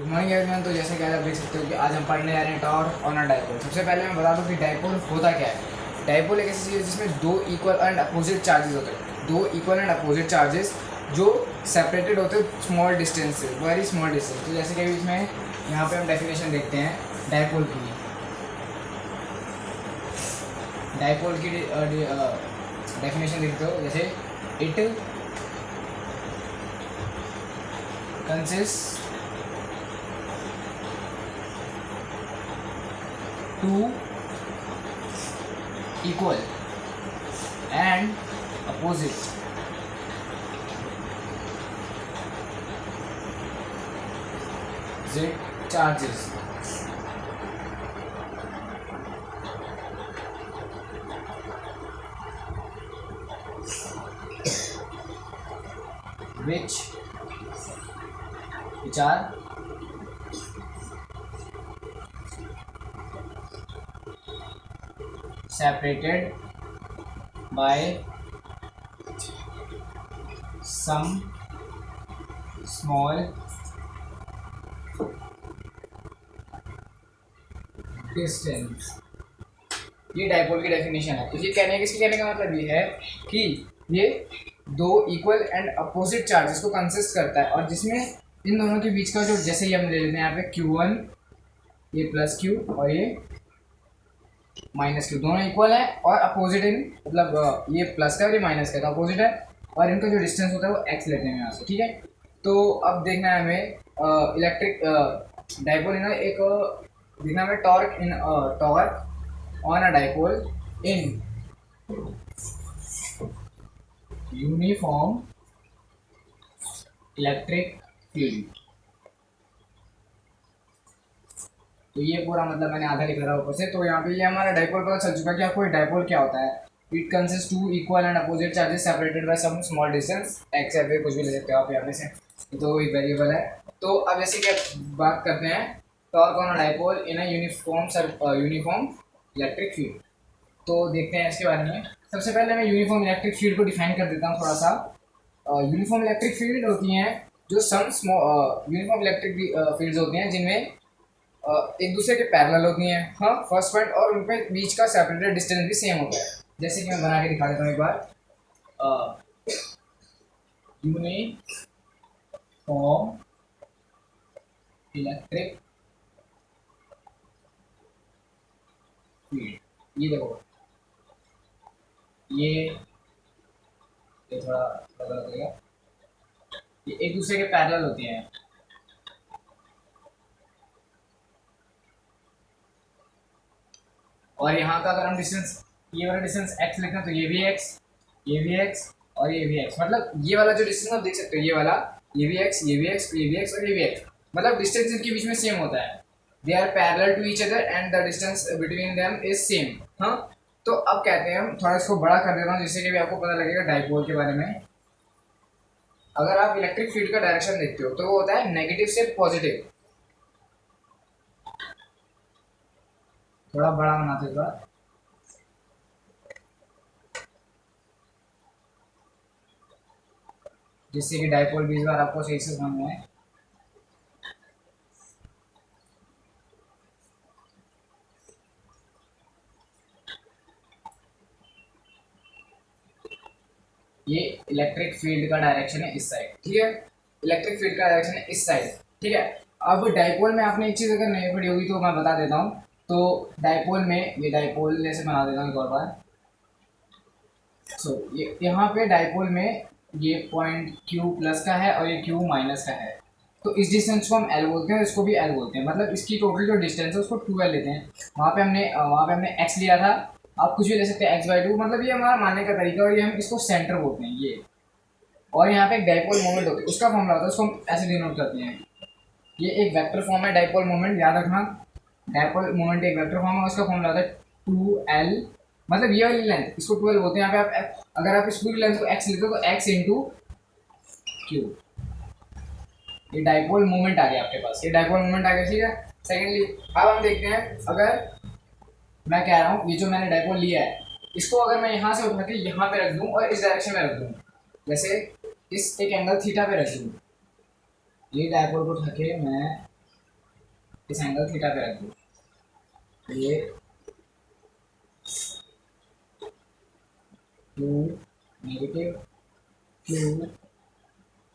Good morning everyone. तो जैसे कि आप देख सकते हो कि आज हम पढ़ने जा रहे हैं टॉर्क ऑन अ डाइपोल। सबसे पहले मैं बता दूं कि डाइपोल होता क्या है। डाइपोल एक ऐसी चीज़ है जिसमें दो इक्वल एंड अपोजिट चार्जेस होते हैं, दो इक्वल एंड अपोजिट चार्जेस जो सेपरेटेड होते हैं स्मॉल डिस्टेंस से, वेरी स्मॉल डिस्टेंस। तो जैसे कि अभी इसमें यहाँ पे हम डेफिनेशन देखते हैं डाइपोल की। डाइपोल की डेफिनेशन देखते हो, जैसे it consists two equal and opposite z charges which are separated by some small distance। ये डाइपोल की डेफिनेशन है। तो ये इसके कहने का मतलब ये है कि ये दो इक्वल एंड अपोजिट चार्जेस को कंसिस्ट करता है, और जिसमें इन दोनों के बीच का जो, जैसे ही हम ले लेते हैं यहाँ पे Q1, ये प्लस Q और ये माइनस Q, दोनों इक्वल है और अपोजिट इन, मतलब ये प्लस का और ये माइनस का, तो अपोजिट है, और इनका जो डिस्टेंस होता है वो x लेते हैं यहाँ से, ठीक है। तो अब देखना है हमें इलेक्ट्रिक डाइपोल इन एक देखना हमें torque in torque on a dipole in uniform electric field. तो ये पूरा मतलब मैंने आधा लिखा था ऊपर से। तो यहाँ पे ये हमारा डाइपोल पता चल चुका है कि आपको डाइपोल क्या होता है। It consist two equal and opposite charges separated by some small distance x, या फिर कुछ भी ले सकते हो आप यहाँ पे से, तो एक वेरिएबल है। तो अब जैसे कि बात करते हैं torque on a dipole in a uniform electric field. तो देखते हैं इसके बारे में। सबसे पहले मैं यूनिफॉर्म इलेक्ट्रिक फील्ड को डिफाइन कर देता हूँ थोड़ा सा। यूनिफॉर्म इलेक्ट्रिक फील्ड होती हैं जो सम यूनिफॉर्म इलेक्ट्रिक फील्ड्स होती हैं जिनमें एक दूसरे के पैरेलल होती हैं, हाँ, फर्स्ट पॉइंट, और उनके बीच का सेपरेटेड डिस्टेंस भी सेम होता है। जैसे कि मैं बना के दिखा देता हूँ एक बार। यूनिफॉर्म इलेक्ट्रिक फील्ड, ये देखो, ये थोड़ा बदल देगा, ये एक दूसरे के पैरेलल होती हैं। और यहाँ का अगर हम डिस्टेंस, ये वाला डिस्टेंस x लिखना, तो ये भी x, ये भी x और ये भी x, मतलब ये वाला जो डिस्टेंस आप देख सकते हो, ये वाला, ये भी x, ये भी x, ये भी x और ये भी x, मतलब डिस्टेंस इनके बीच में सेम होता है। They are parallel to each other and the distance between them is same. हाँ, तो अब कहते हैं, हम थोड़ा इसको बड़ा कर देता हूँ जिससे कि भी आपको पता लगेगा डाइपोल के बारे में। अगर आप इलेक्ट्रिक फील्ड का डायरेक्शन देखते हो तो वो होता है नेगेटिव से पॉजिटिव। थोड़ा बड़ा बनाते इस बार, जिससे कि डाइपोल भी इस बार आपको सही से समझ में आए। ये इलेक्ट्रिक फील्ड का डायरेक्शन है इस साइड, ठीक है। इलेक्ट्रिक फील्ड का डायरेक्शन है इस साइड, ठीक है। अब डाइपोल में आपने एक चीज़ अगर नहीं पढ़ी होगी तो मैं बता देता हूँ। तो डाइपोल में, ये डाइपोल जैसे बना देता हूँ एक और बार। ये यहाँ पे डाइपोल में ये पॉइंट Q प्लस का है और ये Q माइनस का है। तो इस डिस्टेंस को हम L बोलते हैं, इसको भी L बोलते हैं, मतलब इसकी टोटल जो डिस्टेंस है उसको 2L लेते हैं। वहाँ पे हमने x लिया था, आप कुछ भी ले सकते हैं x/2, मतलब ये हमारा मानने का तरीका, और ये हम इसको सेंटर बोलते हैं ये। और यहाँ पे एक डाइपोल मोमेंट होती है, उसका फॉर्मूला होता है, उसको हम ऐसे डिनोट करते हैं। ये एक वेक्टर फॉर्म है डाइपोल मोमेंट, याद रखना। डाइपोल मोमेंट एक वेक्टर फॉर्म है, उसका फॉर्मूला होता है 2L, मतलब ये वाली लेंथ, इसको 12 बोलते हैं। यहाँ पे आप अगर आप इस पूरी लेंथ को x लिखते हो तो x इंटू क्यू, ये डाइपोल मोमेंट आ गया आपके पास, ये डाइपोल मोमेंट आ गया, ठीक है। सेकेंडली अब हम देखते हैं, अगर मैं कह रहा हूँ ये जो मैंने डाइपोल लिया है, इसको अगर मैं यहाँ से उठा के यहाँ पे रख दूँ और इस डायरेक्शन में रख दूँ, जैसे इस एक एंगल थीटा पे रख दूँ, ये डाइपोल को उठा के मैं इस एंगल थीटा पे रख दो, ये 2 नेगेटिव, 2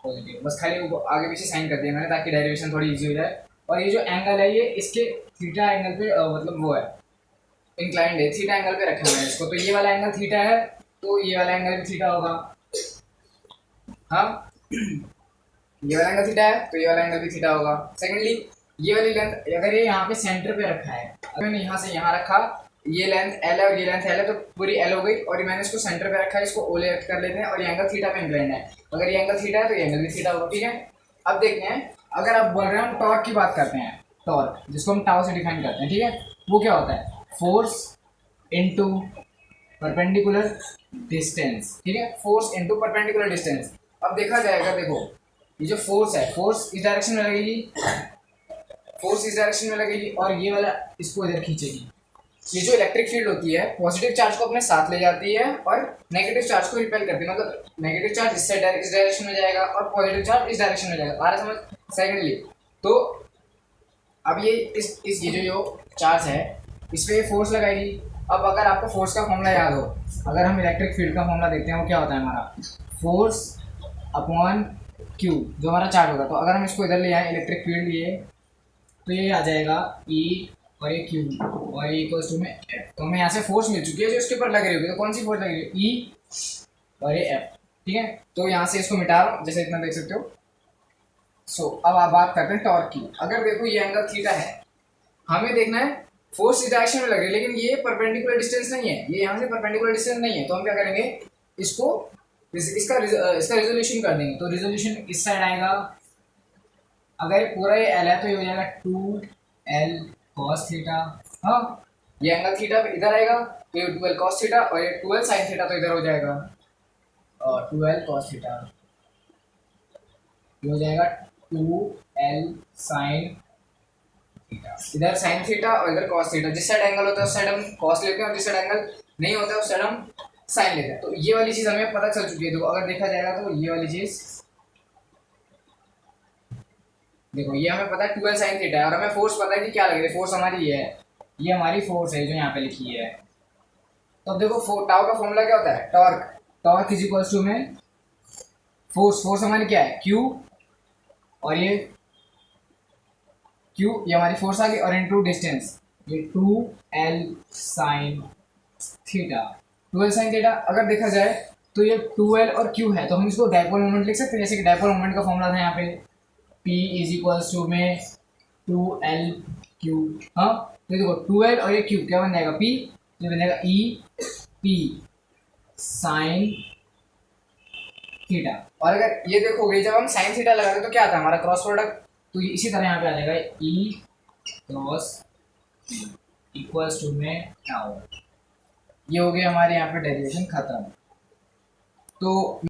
पॉजिटिव, बस खाली वो आगे पीछे साइन कर दिया मैंने ताकि डेरिवेशन थोड़ी इजी हो जाए। और ये जो एंगल है ये इसके थीटा एंगल पे मतलब वो है, इंक्लाइंड है, थीटा एंगल पे रखे हुए हैं इसको। तो ये वाला एंगल थीटा है तो ये वाला एंगल भी थीटा होगा। हाँ ये वाला एंगल थीटा है तो ये वाला एंगल भी थीटा होगा। सेकेंडली ये वाली लेंथ अगर ये यहाँ पे सेंटर पे रखा है, अगर मैंने यहाँ से यहाँ रखा, ये लेंथ एल है और ये लेंथ एल है तो पूरी एल हो गई, और मैंने इसको सेंटर पे रखा है, इसको ओ ले कर लेते हैं, और ये एंगल थीटा पे इंक्लाइंड है। अगर ये एंगल थीटा है तो ये एंगल भी थीटा होगा। ठीक है, अब देखते हैं अगर आप बोल रहे हैं हम टॉर्क की बात करते हैं, टॉर्क जिसको हम टाउ से डिफाइन करते हैं, ठीक है, वो क्या होता है, फोर्स इनटू परपेंडिकुलर डिस्टेंस। ठीक है, फोर्स इनटू परपेंडिकुलर डिस्टेंस। अब देखा जाएगा, देखो ये जो फोर्स है, फोर्स इस डायरेक्शन में लगेगी, फोर्स इस डायरेक्शन में लगेगी, और ये वाला इसको इधर खींचेगी। ये जो इलेक्ट्रिक फील्ड होती है पॉजिटिव चार्ज को अपने साथ ले जाती है और नेगेटिव चार्ज को रिपेल करती है, मतलब नेगेटिव चार्ज इस डायरेक्शन में जाएगा और पॉजिटिव चार्ज इस डायरेक्शन में जाएगा। आ रहा समझ? सेकेंडली तो अब ये इस ये जो चार्ज है इस पर फोर्स लगाएगी। अब अगर आपको फोर्स का फॉर्मूला याद हो, अगर हम इलेक्ट्रिक फील्ड का फॉर्मूला देखते हैं वो क्या होता है हमारा, फोर्स अपॉन क्यू, जो हमारा चार्ज होगा। तो अगर हम इसको इधर ले आए इलेक्ट्रिक फील्ड ये, तो ये आ जाएगा ई और ये क्यू और ये इक्वल्स टू में एफ। तो हमें यहाँ से फोर्स मिल चुकी है जो इसके ऊपर लग रही होगी। तो कौन सी फोर्स लग रही है, ई और ये एफ। ठीक है, तो यहाँ से इसको मिटा रहा हूँ जैसे इतना देख सकते हो। सो अब आप बात करते हैं टॉर्क की। अगर देखो ये एंगल थीटा है, हमें देखना है फोर्स इस डायरेक्शन में लग रही है, लेकिन ये परपेंडिकुलर डिस्टेंस नहीं है, ये यहाँ से परपेंडिकुलर डिस्टेंस नहीं है। तो हम क्या करेंगे, इसको इसका रिजोल्यूशन कर देंगे। तो रिजोल्यूशन इस साइड आएगा, अगर पूरा ये एल है तो ये हो जाएगा 2l cos थीटा। हाँ ये एंगल थीटा इधर आएगा तो ये 2l cos थीटा, और ये 2l sin थीटा तो इधर हो जाएगा, और 2l cos थीटा ये हो जाएगा 2l sin थीटा। इधर sin थीटा और इधर cos थीटा। जिस साइड एंगल होता है उस साइड हम cos लेते हैं, और जिस साइड एंगल नहीं होता है उस साइड हम sin लेते हैं। तो ये वाली चीज़ हमें पता चल चुकी है। तो अगर देखा जाएगा तो ये वाली चीज़ देखो, ये हमें पता है 2l sin थीटा है, और हमें फोर्स पता है कि क्या लग रही है, फोर्स हमारी ये हमारी फोर्स है जो यहाँ पे लिखी है। तो अब देखो टाउ का फॉर्मूला क्या होता है, torque, torque is equals to में फोर्स, फोर्स हमारी क्या है क्यू, और ये क्यू ये हमारी फोर्स आ गई, और इनटू डिस्टेंस ये 2l sin theta. 2l sin theta अगर देखा जाए तो ये 2l और q है, तो हम इसको डायपोल मोमेंट लिख सकते हैं। जैसे कि डायपोल मोमेंट का फॉर्मूला था यहाँ पे P इज इक्वल्स टू में 2l q। हाँ तो देखो 2l और ये q क्या बन जाएगा, P, जो बन जाएगा E P sin थीटा। और अगर ये देखोगे जब हम sin थीटा लगाते तो क्या आता है हमारा क्रॉस प्रोडक्ट, तो इसी तरह यहाँ पे आ जाएगा E क्रॉस इक्वल्स टू में टाउ। ये हो गया हमारे यहाँ पे डेरिवेशन खत्म। तो